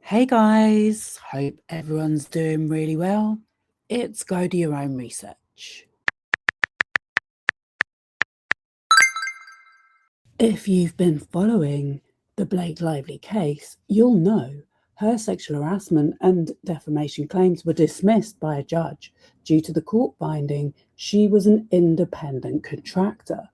Hey guys, hope everyone's doing really well. It's go do your own research. If you've been following the Blake Lively case, you'll know her sexual harassment and defamation claims were dismissed by a judge due to the court finding she was an independent contractor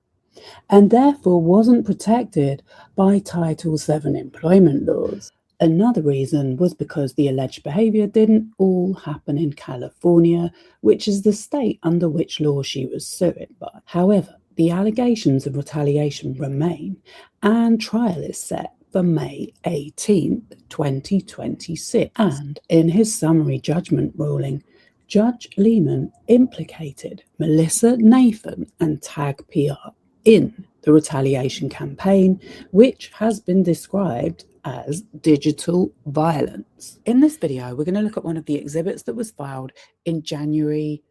and therefore wasn't protected by Title VII employment laws. Another reason was because the alleged behaviour didn't all happen in California, which is the state under which law she was sued by. However, the allegations of retaliation remain, and trial is set for May 18, 2026. And in his summary judgment ruling, Judge Lehman implicated Melissa Nathan and Tag PR in the retaliation campaign, which has been described as digital violence. In this video, we're going to look at one of the exhibits that was filed in January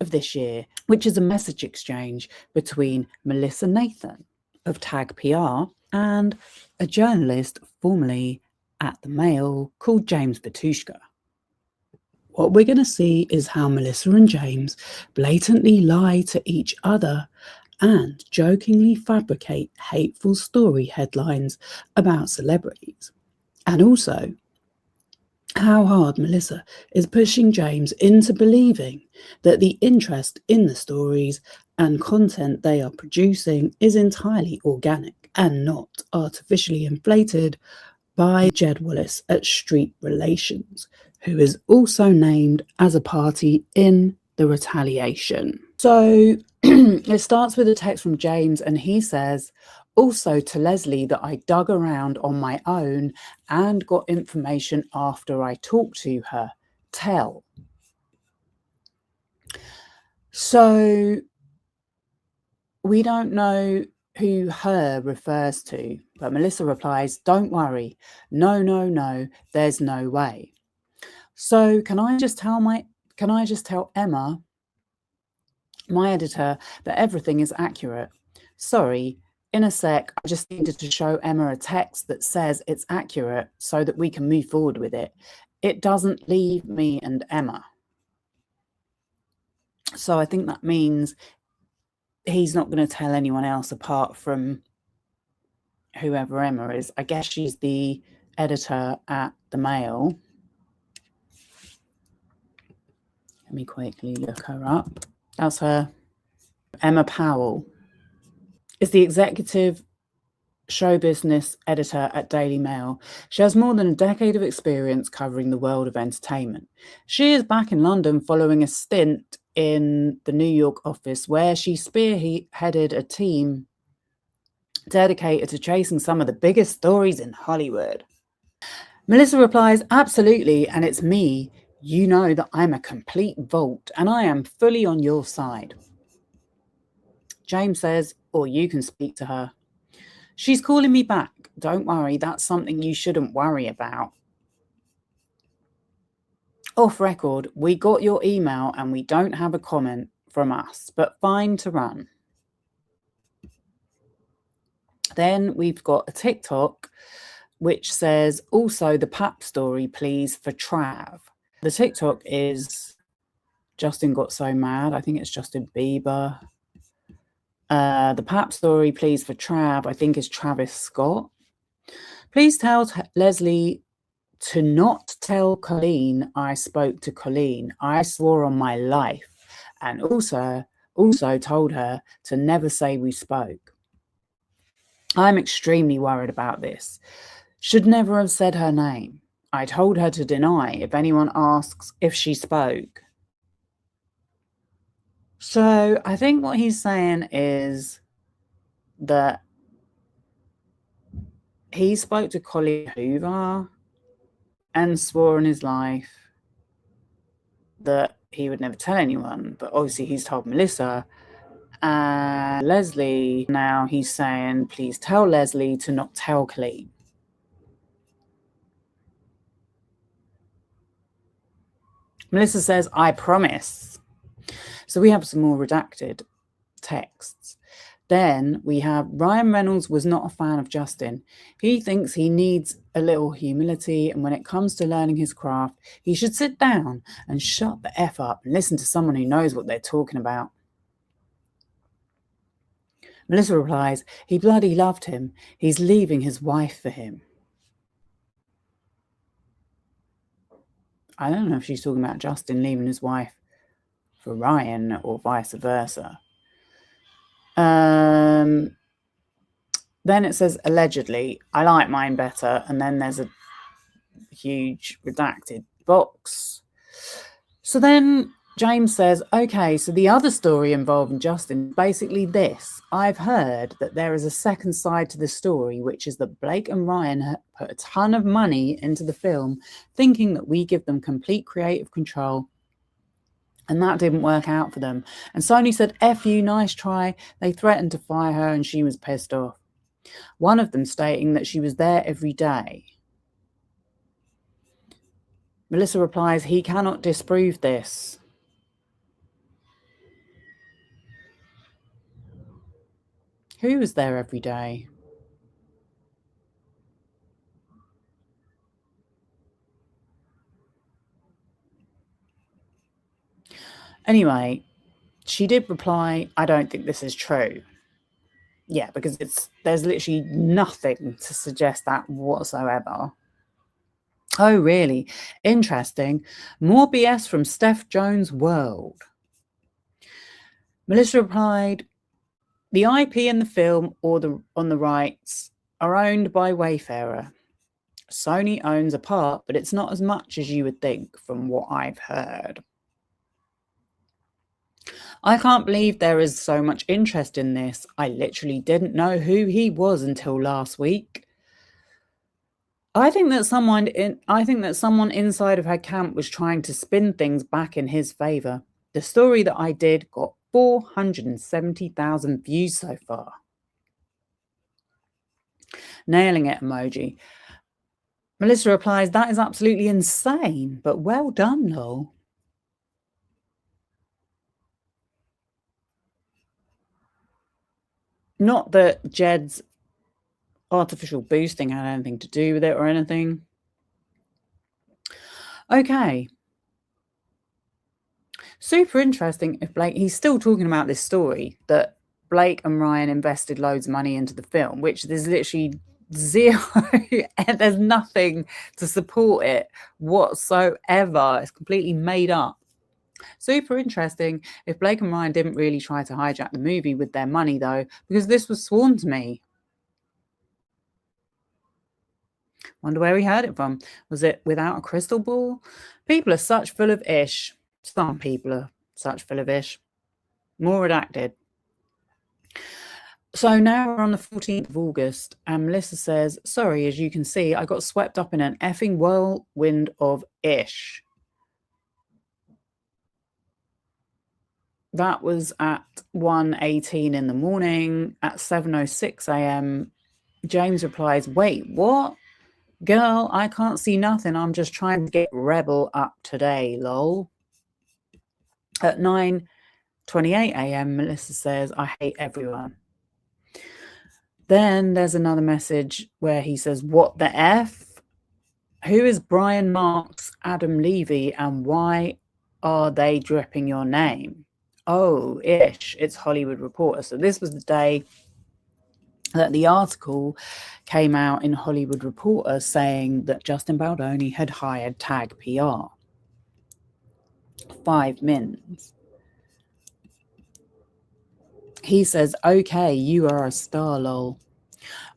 of this year, which is a message exchange between Melissa Nathan of Tag PR and a journalist formerly at the Mail called James Vituscka. What we're going to see is how Melissa and James blatantly lie to each other and jokingly fabricate hateful story headlines about celebrities. And also how hard Melissa is pushing James into believing that the interest in the stories and content they are producing is entirely organic and not artificially inflated by Jed Wallace at Street Relations, who is also named as a party in the retaliation. So it starts with a text from James, and he says, also to Leslie, that I dug around on my own and got information after I talked to her. Tell. So we don't know who her refers to, but Melissa replies, don't worry. No, there's no way. So can I just tell Emma, my editor, that everything is accurate? Sorry, in a sec, I just needed to show Emma a text that says it's accurate so that we can move forward with it. It doesn't leave me and Emma. So I think that means he's not going to tell anyone else apart from whoever Emma is. I guess she's the editor at the Mail. Let me quickly look her up. That's her. Emma Powell is the executive show business editor at Daily Mail. She has more than a decade of experience covering the world of entertainment. She is back in London following a stint in the New York office where she spearheaded a team dedicated to chasing some of the biggest stories in Hollywood. Melissa replies, absolutely, and it's me. You know that I'm a complete vault and I am fully on your side. James says, or you can speak to her. She's calling me back. Don't worry, that's something you shouldn't worry about. Off record, we got your email and we don't have a comment from us, but fine to run. Then we've got a TikTok which says, also the pap story, please, for Trav. The TikTok is Justin got so mad. I think it's Justin Bieber. The pap story, please, for Trav, I think is Travis Scott. Please tell Leslie to not tell Colleen I spoke to Colleen. I swore on my life, and also told her to never say we spoke. I'm extremely worried about this. Should never have said her name. I told her to deny if anyone asks if she spoke. So I think what he's saying is that he spoke to Colleen Hoover and swore on his life that he would never tell anyone. But obviously he's told Melissa. And Leslie, now he's saying, please tell Leslie to not tell Colleen. Melissa says, I promise. So we have some more redacted texts. Then we have Ryan Reynolds was not a fan of Justin. He thinks he needs a little humility, and when it comes to learning his craft, he should sit down and shut the F up and listen to someone who knows what they're talking about. Melissa replies, he bloody loved him. He's leaving his wife for him. I don't know if she's talking about Justin leaving his wife for Ryan or vice versa. Then it says allegedly. I like mine better, and then there's a huge redacted box. So then James says, okay, so the other story involving Justin is basically this. I've heard that there is a second side to the story, which is that Blake and Ryan put a ton of money into the film, thinking that we give them complete creative control. And that didn't work out for them. And Sony said, F you, nice try. They threatened to fire her and she was pissed off. One of them stating that she was there every day. Melissa replies, he cannot disprove this. Who was there every day? Anyway, she did reply, I don't think this is true. Yeah, because there's literally nothing to suggest that whatsoever. Oh, really? Interesting. More BS from Steph Jones' world. Melissa replied, the IP in the film or on the rights are owned by Wayfarer. Sony owns a part, but it's not as much as you would think from what I've heard. I can't believe there is so much interest in this. I literally didn't know who he was until last week. I think that someone inside of her camp was trying to spin things back in his favor. The story that I did got 470,000 views so far. Nailing it emoji. Melissa replies, that is absolutely insane, but well done, lol. Not that Jed's artificial boosting had anything to do with it or anything. Okay. Super interesting if Blake, he's still talking about this story that Blake and Ryan invested loads of money into the film, which there's literally zero, and there's nothing to support it whatsoever. It's completely made up. Super interesting if Blake and Ryan didn't really try to hijack the movie with their money, though, because this was sworn to me. Wonder where he heard it from. Was it without a crystal ball? People are such full of ish. Some people are such full of ish. More redacted. So now we're on the 14th of August, and Melissa says, sorry, as you can see, I got swept up in an effing whirlwind of ish. That was at 1:18 in the morning. At 7:06 a.m., James replies, wait, what? Girl, I can't see nothing. I'm just trying to get Rebel up today, lol. At 9:28 a.m., Melissa says, I hate everyone. Then there's another message where he says, what the F? Who is Brian Marks, Adam Levy, and why are they dripping your name? Oh, ish, it's Hollywood Reporter. So this was the day that the article came out in Hollywood Reporter saying that Justin Baldoni had hired Tag PR. 5 mins. He says, okay, you are a star, lol.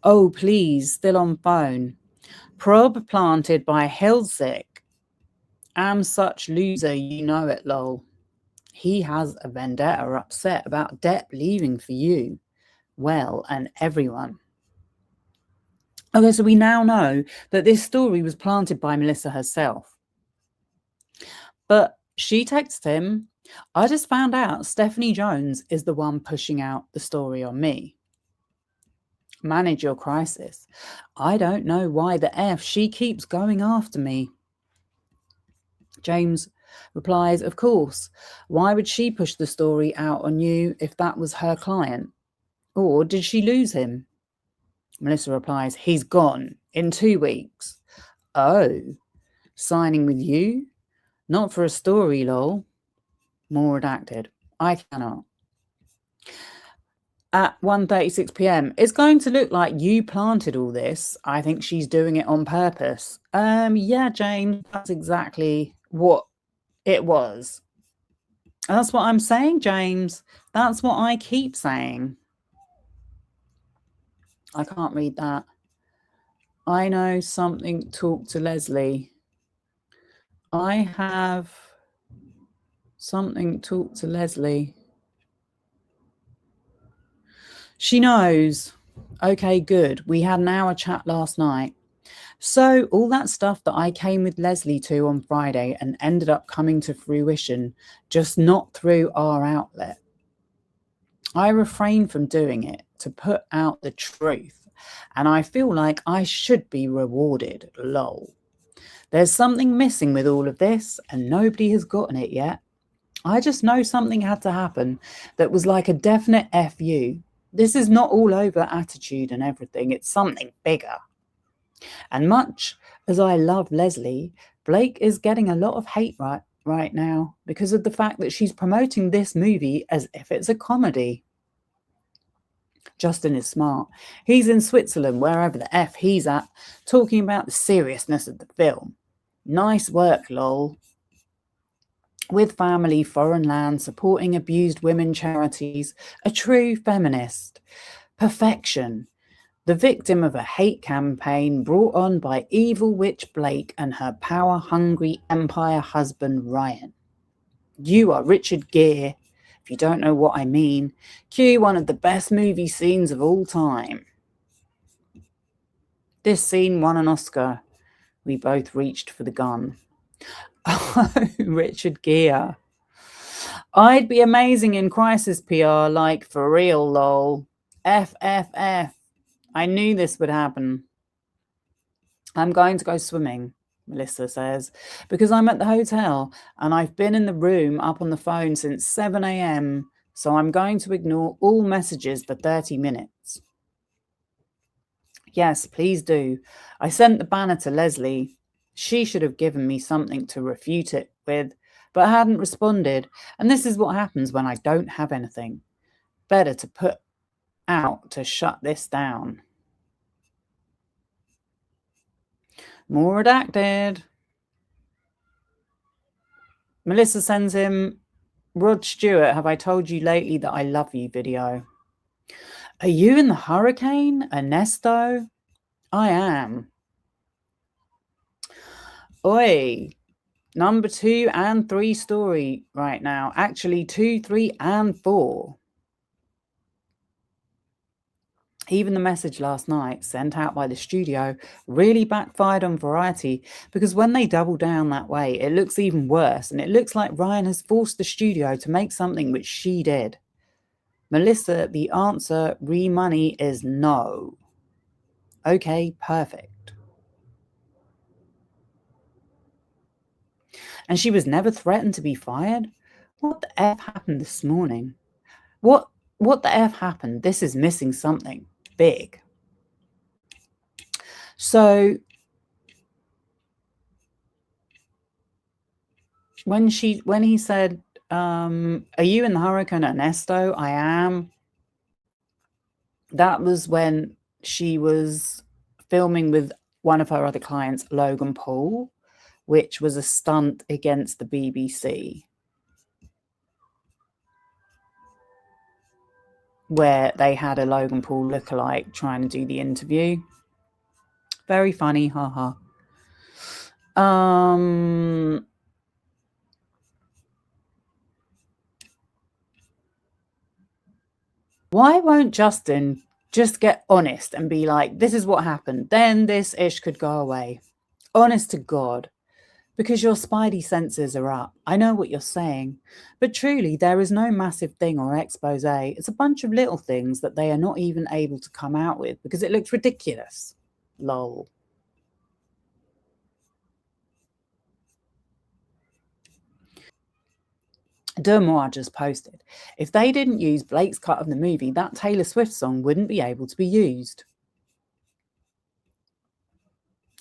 Oh, please, still on phone. Prob planted by Hilsick. Am such loser, you know it, lol. He has a vendetta upset about Depp leaving for you. Well, and everyone. Okay, so we now know that this story was planted by Melissa herself. But she texted him, I just found out Stephanie Jones is the one pushing out the story on me. Manage your crisis. I don't know why the F she keeps going after me. James replies, of course. Why would she push the story out on you if that was her client? Or did she lose him? Melissa replies, he's gone in 2 weeks. Oh, signing with you? Not for a story, lol. More redacted. I cannot. At 1:36 p.m. It's going to look like you planted all this. I think she's doing it on purpose. Yeah, James, that's exactly what it was. That's what I'm saying, James. That's what I keep saying. I can't read that. I know something. Talk to Leslie. I have something. Talk to Leslie. She knows. Okay, good. We had an hour chat last night. So all that stuff that I came with Leslie to on Friday and ended up coming to fruition, just not through our outlet. I refrained from doing it to put out the truth, and I feel like I should be rewarded, lol. There's something missing with all of this, and nobody has gotten it yet. I just know something had to happen that was like a definite FU. This is not all over attitude and everything. It's something bigger. And much as I love Leslie, Blake is getting a lot of hate right now because of the fact that she's promoting this movie as if it's a comedy. Justin is smart. He's in Switzerland, wherever the F he's at, talking about the seriousness of the film. Nice work, lol. With family, foreign land, supporting abused women charities, a true feminist. Perfection. The victim of a hate campaign brought on by evil witch Blake and her power-hungry empire husband Ryan. You are Richard Gere. If you don't know what I mean, cue one of the best movie scenes of all time. This scene won an Oscar. We both reached for the gun. Oh, Richard Gere. I'd be amazing in crisis PR, like for real, lol. FFF. I knew this would happen. I'm going to go swimming, Melissa says, because I'm at the hotel and I've been in the room up on the phone since 7 a.m, so I'm going to ignore all messages for 30 minutes. Yes, please do. I sent the banner to Leslie. She should have given me something to refute it with, but hadn't responded. And this is what happens when I don't have anything. Better to put out to shut this down. More redacted. Melissa sends him, Rod Stewart, have I told you lately that I love you video? Are you in the hurricane, Ernesto? I am. Oi. Number 2 and 3 story right now. Actually, 2, 3, and 4. Even the message last night sent out by the studio really backfired on Variety because when they double down that way, it looks even worse. And it looks like Ryan has forced the studio to make something which she did. Melissa, the answer, re-money is no. Okay, perfect. And she was never threatened to be fired? What the F happened this morning? What the F happened? This is missing something big. So when he said, are you in the hurricane, Ernesto? I am. That was when she was filming with one of her other clients, Logan Paul, which was a stunt against the BBC, where they had a Logan Paul lookalike trying to do the interview. Very funny, haha. Why won't Justin just get honest and be like, this is what happened, then this ish could go away? Honest to God. Because your spidey senses are up. I know what you're saying. But truly, there is no massive thing or expose. It's a bunch of little things that they are not even able to come out with because it looks ridiculous. Lol. Dermois just posted, if they didn't use Blake's cut of the movie, that Taylor Swift song wouldn't be able to be used.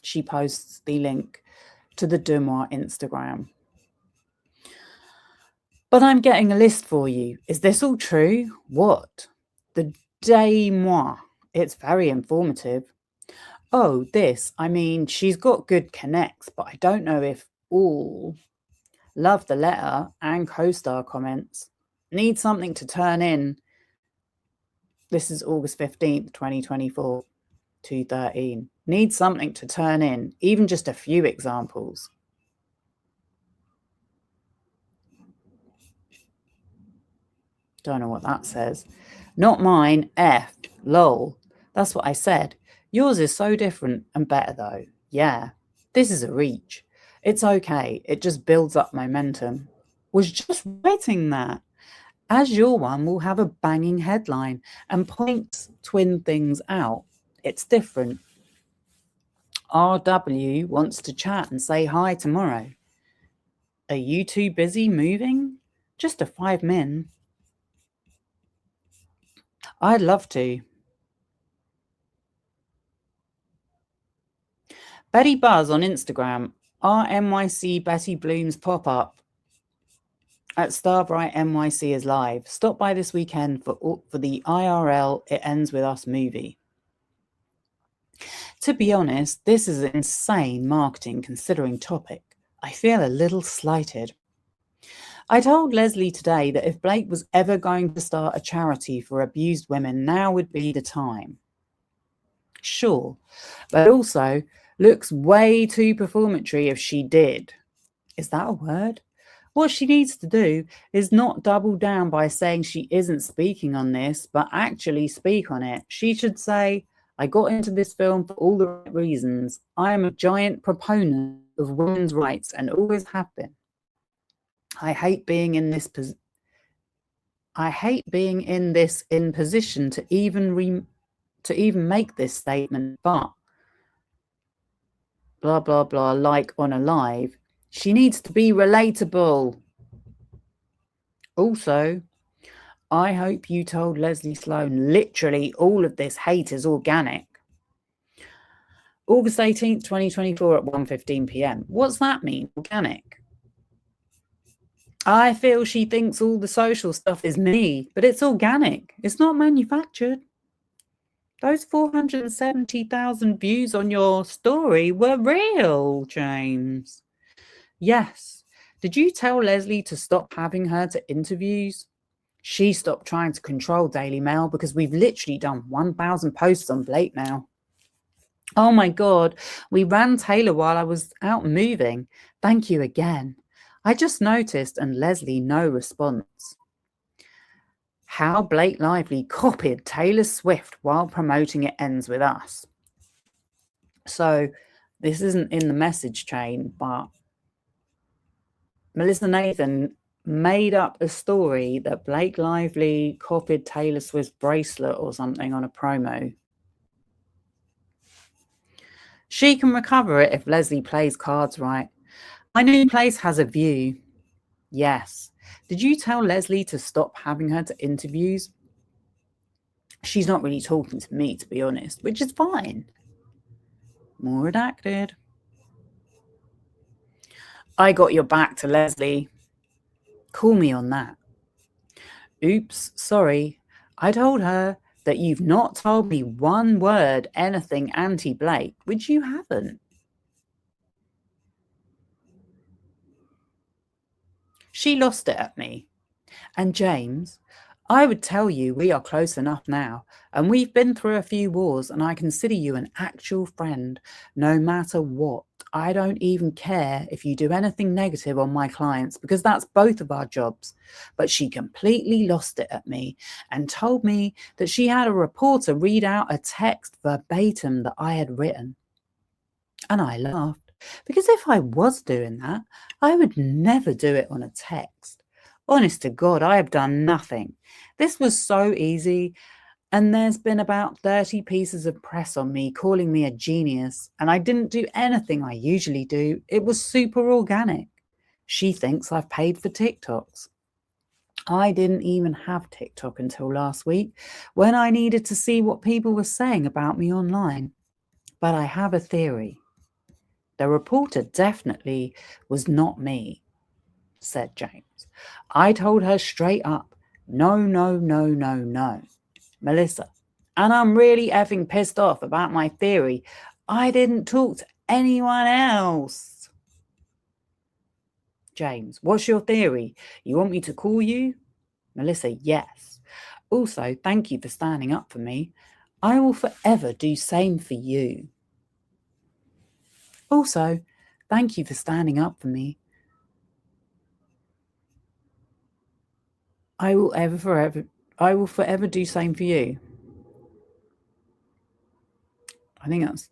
She posts the link to the Dermois Instagram. But I'm getting a list for you. Is this all true? What? The Dermois. It's very informative. Oh, this. I mean, she's got good connects, but I don't know if all. Love the letter and co-star comments. Need something to turn in. This is August 15th, 2024, 2:13. Need something to turn in, even just a few examples. Don't know what that says. Not mine, F, lol. That's what I said. Yours is so different and better though. Yeah, this is a reach. It's okay. It just builds up momentum. Was just writing that. As your one will have a banging headline and points twin things out. It's different. RW wants to chat and say hi tomorrow. Are you too busy moving? Just a 5 min. I'd love to. Betty Buzz on Instagram. RNYC Betty Bloom's pop-up at Starbright NYC is live. Stop by this weekend for the IRL It Ends With Us movie. To be honest, this is insane marketing considering topic. I feel a little slighted. I told Leslie today that if Blake was ever going to start a charity for abused women, now would be the time. Sure, but also looks way too performatory if she did. Is that a word? What she needs to do is not double down by saying she isn't speaking on this, but actually speak on it. She should say, I got into this film for all the right reasons. I am a giant proponent of women's rights and always have been. I hate being in this position to even make this statement, but blah, blah, blah, like on a live. She needs to be relatable. Also, I hope you told Leslie Sloan literally all of this hate is organic. August 18th, 2024 at 1:15 p.m. What's that mean, organic? I feel she thinks all the social stuff is me, but it's organic. It's not manufactured. Those 470,000 views on your story were real, James. Yes. Did you tell Leslie to stop having her to interviews? She stopped trying to control Daily Mail because we've literally done 1,000 posts on Blake now. Oh my God, we ran Taylor while I was out moving. Thank you again. I just noticed, and Leslie, no response. How Blake Lively copied Taylor Swift while promoting It Ends With Us. So this isn't in the message chain, but Melissa Nathan made up a story that Blake Lively copied Taylor Swift's bracelet or something on a promo. She can recover it if Leslie plays cards right. My new place has a view. Yes. Did you tell Leslie to stop having her to interviews? She's not really talking to me, to be honest, which is fine. More redacted. I got your back to Leslie. Call me on that. Oops, sorry. I told her that you've not told me one word anything anti-Blake, which you haven't. She lost it at me. And James, I would tell you we are close enough now, and we've been through a few wars, and I consider you an actual friend, no matter what. I don't even care if you do anything negative on my clients, because that's both of our jobs. But she completely lost it at me and told me that she had a reporter read out a text verbatim that I had written. And I laughed, because if I was doing that, I would never do it on a text. Honest to God, I have done nothing. This was so easy. And there's been about 30 pieces of press on me calling me a genius. And I didn't do anything I usually do. It was super organic. She thinks I've paid for TikToks. I didn't even have TikTok until last week when I needed to see what people were saying about me online. But I have a theory. The reporter definitely was not me, said James. I told her straight up, no, no, no, no, no. Melissa, and I'm really effing pissed off about my theory. I didn't talk to anyone else. James, what's your theory? You want me to call you? Melissa, yes. Also, thank you for standing up for me. I will forever do same for you. Also, thank you for standing up for me. I will forever do same for you. I think that's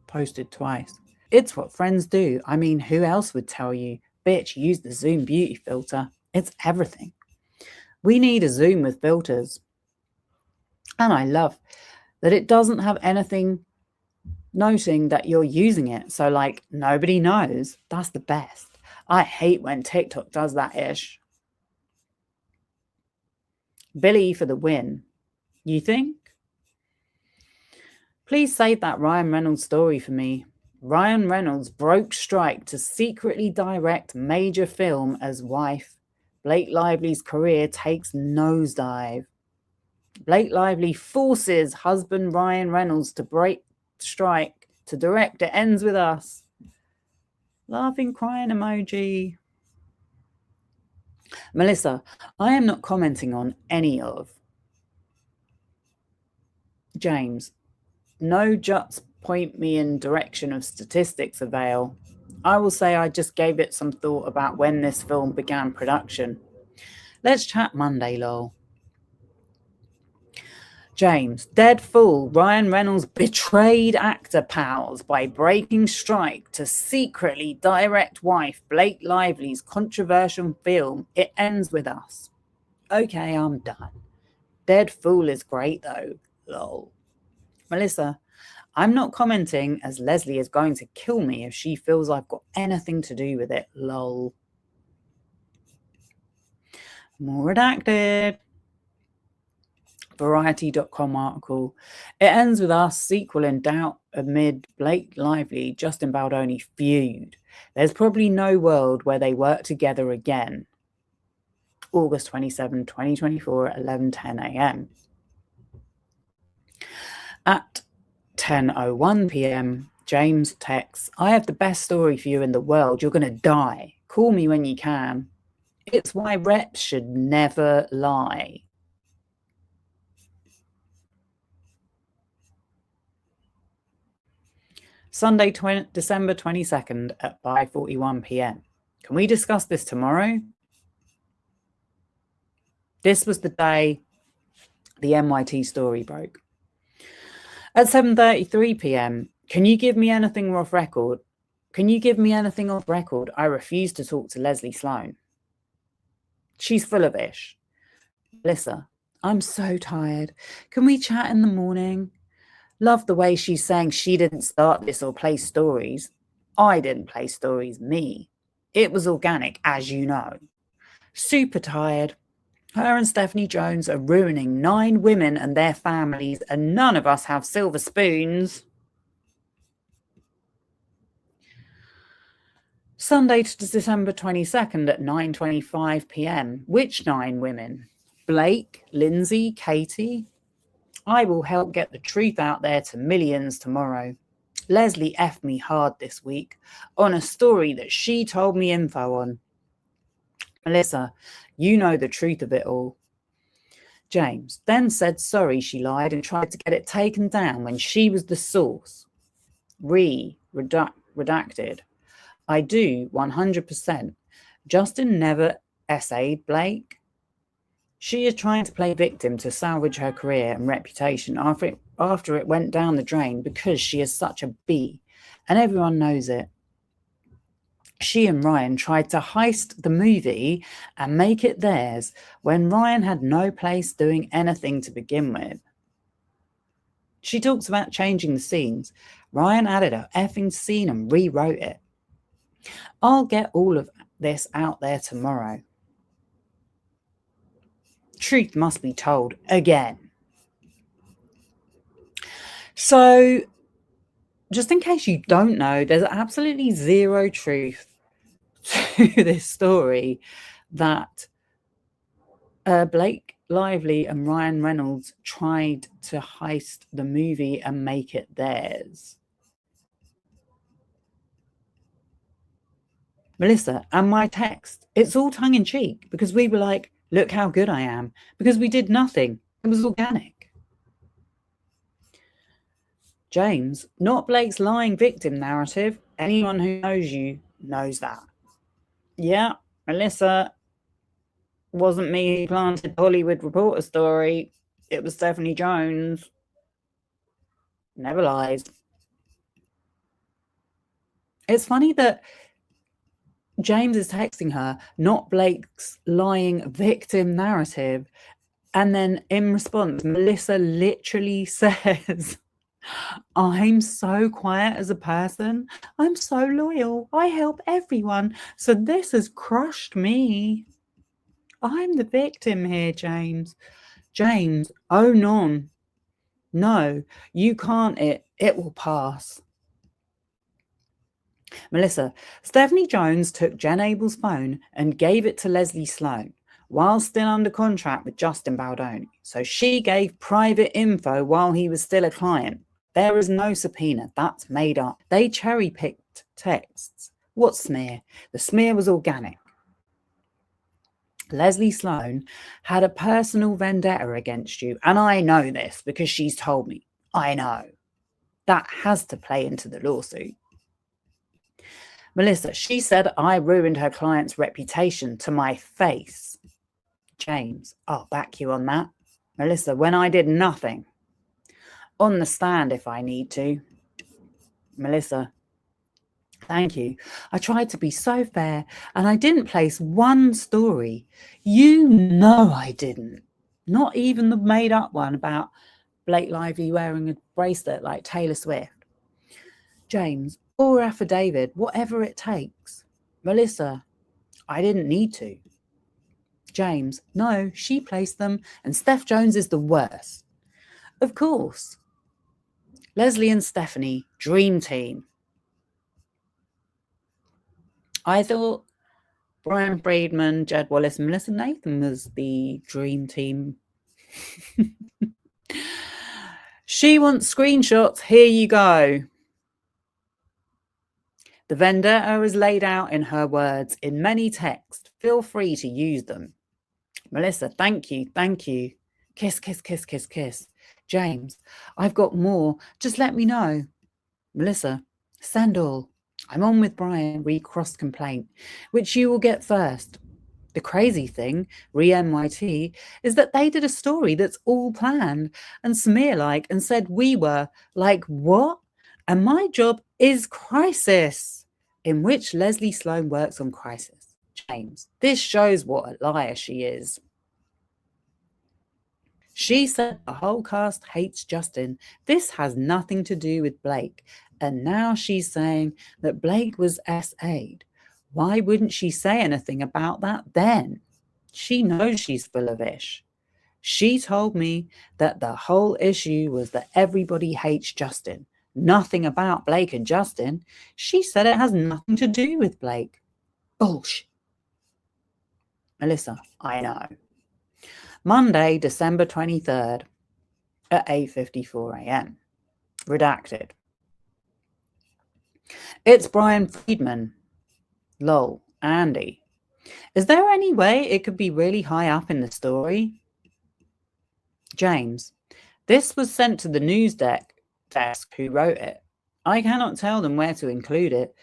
posted twice. It's what friends do. I mean, who else would tell you? Bitch, use the Zoom beauty filter. It's everything. We need a Zoom with filters. And I love that it doesn't have anything noting that you're using it. So like nobody knows. That's the best. I hate when TikTok does that ish. Billy for the win. You think? Please save that Ryan Reynolds story for me. Ryan Reynolds broke strike to secretly direct major film as wife. Blake Lively's career takes nosedive. Blake Lively forces husband Ryan Reynolds to break strike to direct It Ends With Us. Laughing, crying emoji. Melissa, I am not commenting on any of. James, no juts point me in direction of statistics avail. I will say I just gave it some thought about when this film began production. Let's chat Monday, lol. James, dead fool. Ryan Reynolds betrayed actor pals by breaking strike to secretly direct wife Blake Lively's controversial film It Ends With Us. Okay, I'm done. Dead fool is great though, lol. Melissa, I'm not commenting as Leslie is going to kill me if she feels I've got anything to do with it, lol. More redacted. Variety.com article. It Ends With Us sequel in doubt amid Blake Lively, Justin Baldoni feud. There's probably no world where they work together again. August 27, 2024 at 11:10 a.m. At 10:01 p.m., James texts, I have the best story for you in the world. You're going to die. Call me when you can. It's why reps should never lie. Sunday, December 22nd at 5:41 p.m. Can we discuss this tomorrow? This was the day the NYT story broke. At 7:33 p.m., can you give me anything off record? Can you give me anything off record? I refuse to talk to Leslie Sloan. She's full of ish. Melissa, I'm so tired. Can we chat in the morning? Love the way she's saying she didn't start this or play stories. I didn't play stories, me. It was organic, as you know. Super tired. Her and Stephanie Jones are ruining 9 women and their families, and none of us have silver spoons. Sunday to December 22nd at 9:25 p.m. Which 9 women? Blake, Lindsay, Katie? I will help get the truth out there to millions tomorrow. Leslie effed me hard this week on a story that she told me info on. Melissa, you know the truth of it all. James then said sorry she lied and tried to get it taken down when she was the source. Redacted. I do 100%. Justin never essayed Blake. She is trying to play victim to salvage her career and reputation after it went down the drain because she is such a bee, and everyone knows it. She and Ryan tried to heist the movie and make it theirs when Ryan had no place doing anything to begin with. She talks about changing the scenes. Ryan added a effing scene and rewrote it. I'll get all of this out there tomorrow. Truth must be told again. So, just in case you don't know, there's absolutely zero truth to this story that Blake Lively and Ryan Reynolds tried to heist the movie and make it theirs. Melissa, and my text, it's all tongue-in-cheek because we were like, look how good I am, because we did nothing. It was organic. James, not Blake's lying victim narrative. Anyone who knows you knows that. Yeah, Melissa, wasn't me who planted the Hollywood Reporter story. It was Stephanie Jones. Never lies. It's funny that James is texting her, not Blake's lying victim narrative. And then in response, Melissa literally says, I'm so quiet as a person. I'm so loyal. I help everyone. So this has crushed me. I'm the victim here, James. James, oh non. No, you can't. It will pass. Melissa, Stephanie Jones took Jen Abel's phone and gave it to Leslie Sloan while still under contract with Justin Baldoni. So she gave private info while he was still a client. There is no subpoena. That's made up. They cherry-picked texts. What smear? The smear was organic. Leslie Sloan had a personal vendetta against you, and I know this because she's told me. I know. That has to play into the lawsuit. Melissa, she said I ruined her client's reputation to my face. James, I'll back you on that. Melissa, when I did nothing. On the stand if I need to. Melissa, thank you. I tried to be so fair and I didn't place one story. You know I didn't. Not even the made up one about Blake Lively wearing a bracelet like Taylor Swift. James, or affidavit, whatever it takes. Melissa, I didn't need to. James, no, she placed them and Steph Jones is the worst. Of course. Leslie and Stephanie, dream team. I thought Brian Friedman, Jed Wallace, and Melissa Nathan was the dream team. She wants screenshots. Here you go. The vendetta is laid out in her words in many texts. Feel free to use them. Melissa, thank you, thank you. Kiss, kiss, kiss, kiss, kiss. James, I've got more. Just let me know. Melissa, send all. I'm on with Brian, re-cross complaint, which you will get first. The crazy thing, re-NYT, is that they did a story that's all planned and smear-like and said we were like, what? And my job is Crisis, in which Leslie Sloan works on Crisis. James, this shows what a liar she is. She said the whole cast hates Justin. This has nothing to do with Blake. And now she's saying that Blake was SA'd. Why wouldn't she say anything about that then? She knows she's full of ish. She told me that the whole issue was that everybody hates Justin. Nothing about Blake and Justin. She said it has nothing to do with Blake. Bullshit. Melissa, I know. Monday, December 23rd at 8:54 a.m. Redacted. It's Brian Friedman. Lol. Andy. Is there any way it could be really high up in the story? James. This was sent to the news desk who wrote it. I cannot tell them where to include it,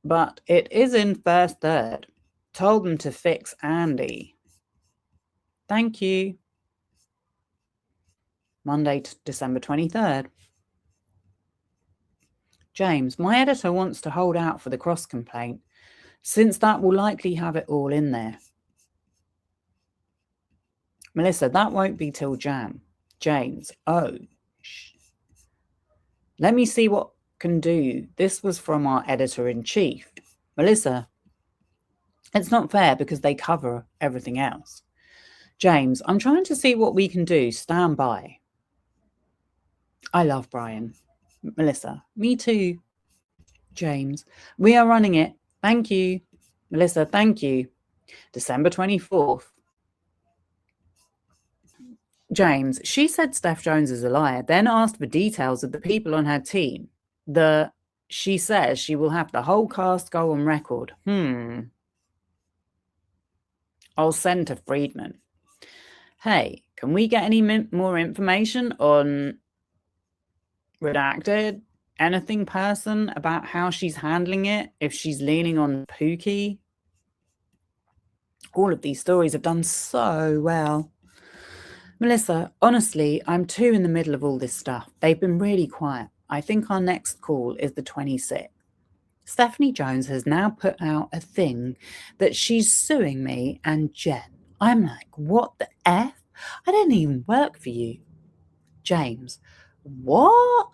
but it is in first third. Told them to fix Andy. Thank you. Monday, December 23rd. James, my editor wants to hold out for the cross complaint, since that will likely have it all in there. Melissa, that won't be till Jan. James, oh. Let me see what can do. This was from our editor-in-chief. Melissa, it's not fair because they cover everything else. James, I'm trying to see what we can do. Stand by. I love Brian. Melissa, me too. James, we are running it. Thank you. Melissa, thank you. December 24th. James, she said Steph Jones is a liar, then asked for details of the people on her team. She says she will have the whole cast go on record. I'll send to Friedman. Hey, can we get any more information on redacted anything person about how she's handling it, if she's leaning on Pookie? All of these stories have done so well. Melissa, honestly, I'm too in the middle of all this stuff. They've been really quiet. I think our next call is the 26th. Stephanie Jones has now put out a thing that she's suing me and Jen. I'm like, what the F? I don't even work for you. James, what?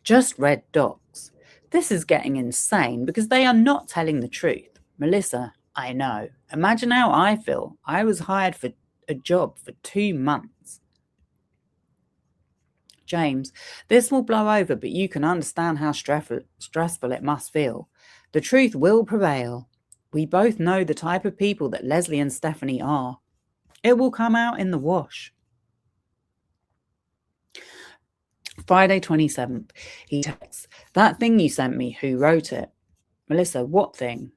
Just read docs. This is getting insane because they are not telling the truth. Melissa, I know. Imagine how I feel. I was hired for a job for 2 months. James, this will blow over, but you can understand how stressful it must feel. The truth will prevail. We both know the type of people that Leslie and Stephanie are. It will come out in the wash. Friday 27th, he texts, that thing you sent me, who wrote it? Melissa, what thing?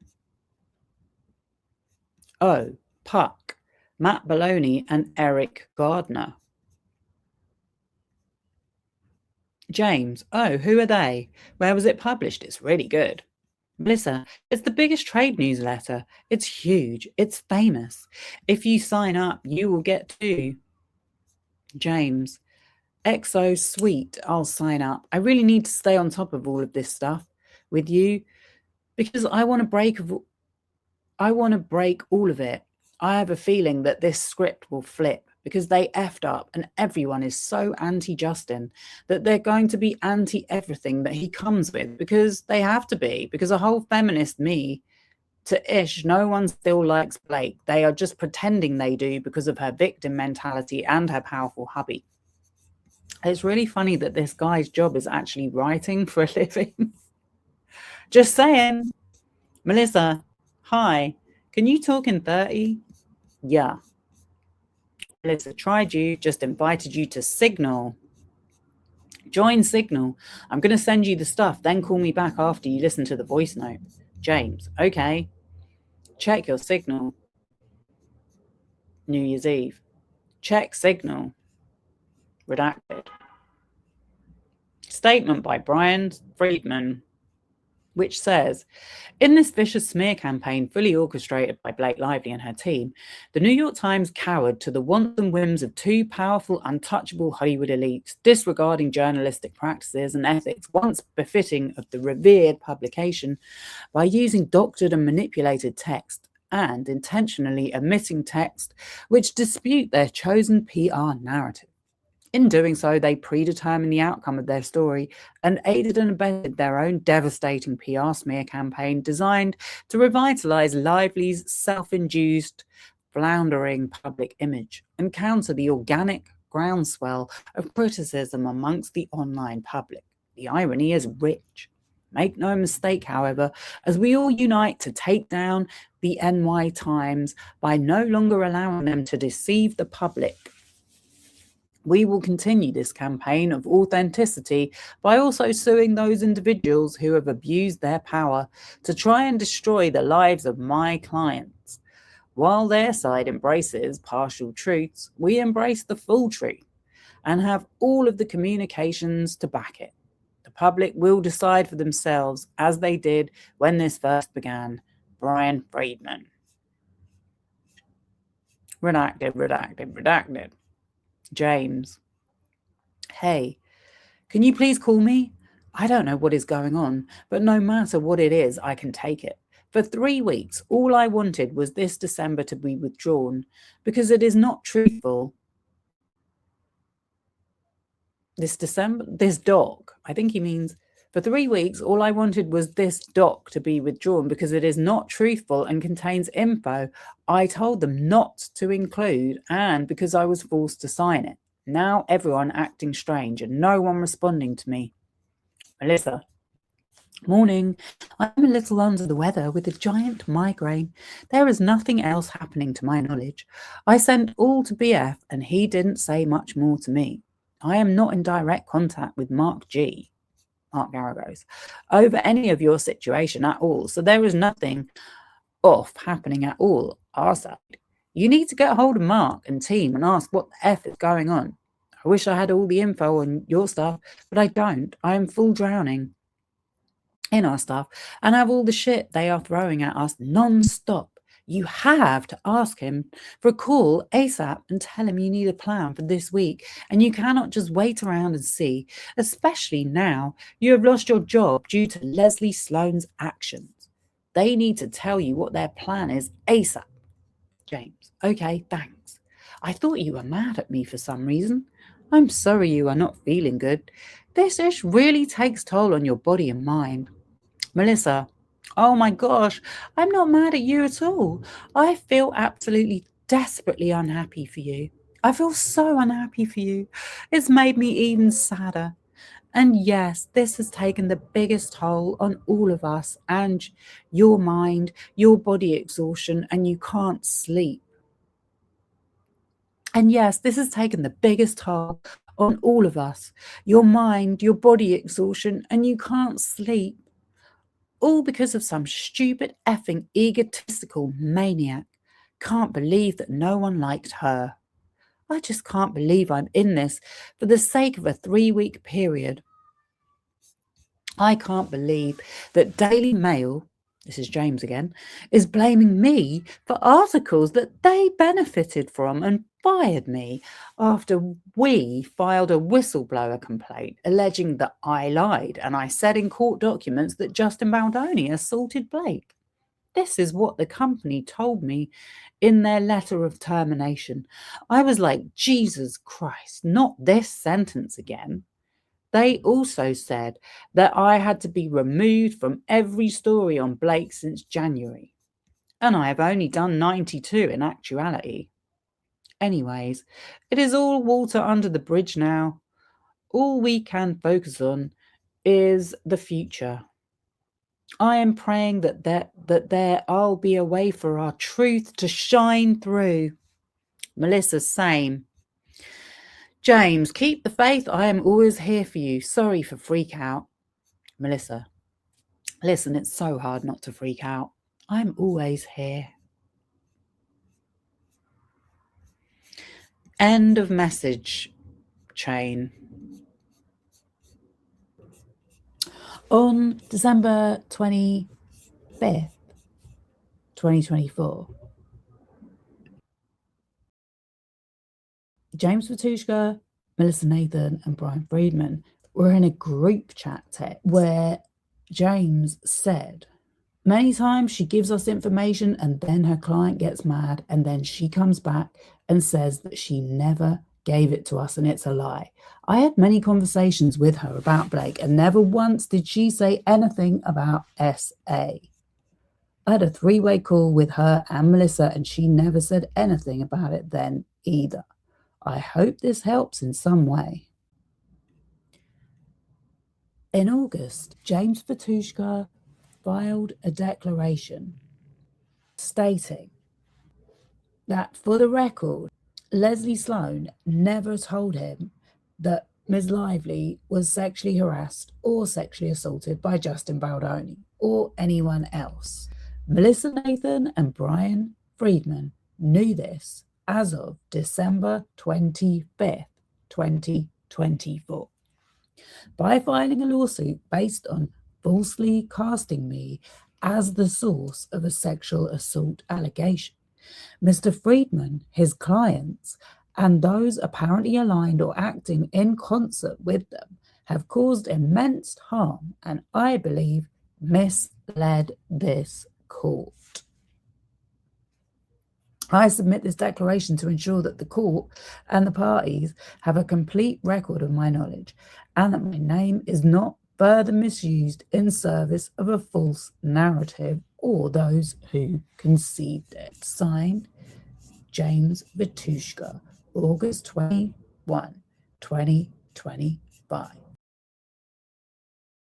Oh, Puck, Matt Baldoni and Eric Gardner. James, oh, who are they? Where was it published? It's really good. Melissa, it's the biggest trade newsletter. It's huge. It's famous. If you sign up, you will get 2. James, XO sweet, I'll sign up. I really need to stay on top of all of this stuff with you because I want to break all of it. I have a feeling that this script will flip because they effed up and everyone is so anti-Justin that they're going to be anti-everything that he comes with because they have to be, because a whole feminist me to Ish, no one still likes Blake. They are just pretending they do because of her victim mentality and her powerful hubby. It's really funny that this guy's job is actually writing for a living. Just saying. Melissa, hi. Can you talk in 30? Yeah. Melissa tried you, just invited you to Signal. Join Signal. I'm going to send you the stuff, then call me back after you listen to the voice note. James, okay. Check your Signal. New Year's Eve. Check Signal. Redacted. Statement by Brian Friedman, which says, in this vicious smear campaign fully orchestrated by Blake Lively and her team, the New York Times cowered to the wants and whims of 2 powerful, untouchable Hollywood elites, disregarding journalistic practices and ethics once befitting of the revered publication by using doctored and manipulated text and intentionally omitting text which dispute their chosen PR narrative. In doing so, they predetermined the outcome of their story and aided and abetted their own devastating PR smear campaign designed to revitalize Lively's self-induced, floundering public image and counter the organic groundswell of criticism amongst the online public. The irony is rich. Make no mistake, however, as we all unite to take down the NY Times by no longer allowing them to deceive the public, we will continue this campaign of authenticity by also suing those individuals who have abused their power to try and destroy the lives of my clients. While their side embraces partial truths, we embrace the full truth and have all of the communications to back it. The public will decide for themselves, as they did when this first began. Brian Friedman. Redacted. James, hey, can you please call me? I don't know what is going on, but no matter what it is, I can take it. For 3 weeks, all I wanted was this December to be withdrawn because it is not truthful. This doc, I think he means For 3 weeks, all I wanted was this doc to be withdrawn because it is not truthful and contains info I told them not to include, and because I was forced to sign it. Now everyone acting strange and no one responding to me. Melissa. Morning. I'm a little under the weather with a giant migraine. There is nothing else happening to my knowledge. I sent all to BF and he didn't say much more to me. I am not in direct contact with Mark Garagos, over any of your situation at all. So there is nothing off happening at all our side. You need to get hold of Mark and team and ask what the F is going on. I wish I had all the info on your stuff, but I don't. I am full drowning in our stuff and have all the shit they are throwing at us non-stop. You have to ask him for a call ASAP and tell him you need a plan for this week, and you cannot just wait around and see, especially now you have lost your job due to Leslie Sloan's actions. They need to tell you what their plan is ASAP. James. Okay, thanks. I thought you were mad at me for some reason. I'm sorry you are not feeling good. This ish really takes toll on your body and mind. Melissa. Oh my gosh, I'm not mad at you at all. I feel absolutely desperately unhappy for you. I feel so unhappy for you. It's made me even sadder. And yes, this has taken the biggest toll on all of us, and your mind, your body exhaustion, and you can't sleep. And yes, this has taken the biggest toll on all of us, your mind, your body exhaustion, and you can't sleep. All because of some stupid effing egotistical maniac. Can't believe that no one liked her. I just can't believe I'm in this for the sake of a 3-week period. I can't believe that Daily Mail, this is James again, is blaming me for articles that they benefited from and fired me after we filed a whistleblower complaint alleging that I lied and I said in court documents that Justin Baldoni assaulted Blake. This is what the company told me in their letter of termination. I was like, Jesus Christ, not this sentence again. They also said that I had to be removed from every story on Blake since January. And I have only done 92 in actuality. Anyways, it is all water under the bridge now. All we can focus on is the future. I am praying that there'll be a way for our truth to shine through. Melissa, same. James, keep the faith. I am always here for you. Sorry for freak out. Melissa, listen, it's so hard not to freak out. I'm always here. End of message chain. On December 25th, 2024, James Vituscka, Melissa Nathan, and Brian Friedman were in a group chat text where James said, many times she gives us information and then her client gets mad and then she comes back and says that she never gave it to us and it's a lie. I had many conversations with her about Blake and never once did she say anything about SA. I had a 3-way call with her and Melissa and she never said anything about it then either. I hope this helps in some way. In August, James Vituscka filed a declaration stating that, for the record, Leslie Sloan never told him that Ms. Lively was sexually harassed or sexually assaulted by Justin Baldoni or anyone else. Melissa Nathan and Brian Friedman knew this as of December 25th, 2024. By filing a lawsuit based on falsely casting me as the source of a sexual assault allegation, Mr. Friedman, his clients, and those apparently aligned or acting in concert with them have caused immense harm and, I believe, misled this court. I submit this declaration to ensure that the court and the parties have a complete record of my knowledge and that my name is not further misused in service of a false narrative or those who conceived it. Signed, James Vituscka, August 21, 2025.